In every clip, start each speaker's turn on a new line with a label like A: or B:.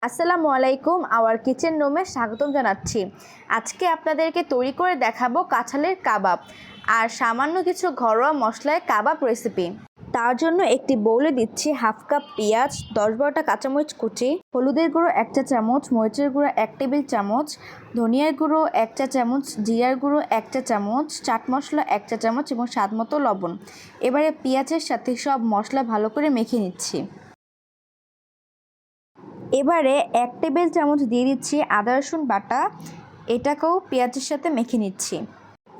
A: আসসালামু আলাইকুম, hour kitchen রুমে স্বাগতম জানাচ্ছি। আজকে আপনাদেরকে তৈরি করে দেখাবো কাঁঠালের কাবাব আর সামান্য কিছু ঘরোয়া মশলায় কাবাব রেসিপি। তার জন্য একটি বউলে দিচ্ছি হাফ কাপ পেঁয়াজ, 10-12টা কাঁচামরিচ কুচি, হলুদের গুঁড়ো 1 চা চামচ, মরিচের গুঁড়ো 1 টেবিল চামচ, ধনিয়ার গুঁড়ো 1 চা চামচ, জিরার গুঁড়ো 1 চা চামচ, চাট মশলা 1 চা চামচ এবং স্বাদমতো লবণ। এবারে পেঁয়াজের সাথে সব মশলা ভালো করে মেখে নিচ্ছি। এবারে 1 টেবিল চামচ দিয়ে দিচ্ছি আদা রসুন বাটা, এটাকেও পেঁয়াজের সাথে মেখে নিচ্ছি।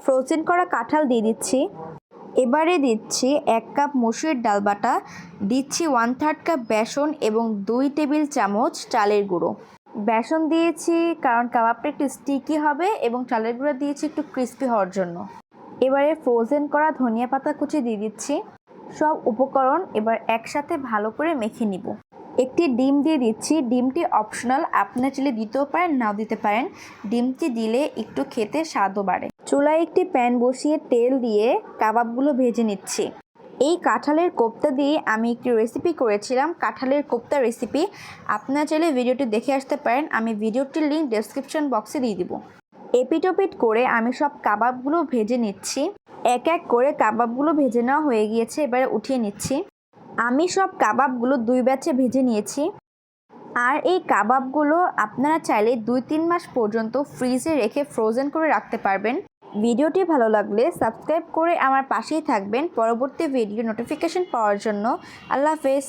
A: ফ্রোজেন করা কাঁঠাল দিয়ে দিচ্ছি। এবারে দিচ্ছি 1 কাপ মসুরের ডাল বাটা, দিচ্ছি 1/3 কাপ বেসন এবং 2 টেবিল চামচ চালের গুঁড়ো। বেসন দিয়েছি কারণ কাবাবটা একটু স্টিকি হবে এবং চালের গুঁড়ো দিয়েছি একটু ক্রিস্পি হওয়ার জন্য। এবারে ফ্রোজেন করা ধনিয়া পাতা কুচি দিয়ে দিচ্ছি। সব উপকরণ এবার একসাথে ভালো করে মেখে নিব। একটি ডিম দিয়ে দিচ্ছি। ডিমটি অপশনাল, আপনারা চাইলে দিতেও পারেন, নাও দিতে পারেন। ডিমটি দিলে একটু খেতে স্বাদও বাড়ে। চুলায় একটি প্যান বসিয়ে তেল দিয়ে কাবাবগুলো ভেজে নিচ্ছি। এই কাঁঠালের কোপ্তা দিয়ে আমি একটি রেসিপি করেছিলাম, কাঁঠালের কোপ্তা রেসিপি। আপনারা চাইলে ভিডিওটি দেখে আসতে পারেন, আমি ভিডিওটির লিঙ্ক ডেসক্রিপশন বক্সে দিয়ে দিব। এপিটোপিট করে আমি সব কাবাবগুলো ভেজে নিচ্ছি। এক এক করে কাবাবগুলো ভেজে নেওয়া হয়ে গিয়েছে, এবারে উঠিয়ে নিচ্ছি। আমি সব কাবাবগুলো 2 ব্যাচে ভেজে নিয়েছি। আর এই কাবাবগুলো আপনারা চাইলে 2-3 মাস পর্যন্ত ফ্রিজে রেখে ফ্রোজেন করে রাখতে পারবেন। ভিডিওটি ভালো লাগলে সাবস্ক্রাইব করে আমার পাশেই থাকবেন পরবর্তী ভিডিও নোটিফিকেশন পাওয়ার জন্য। আল্লাহ হাফেজ।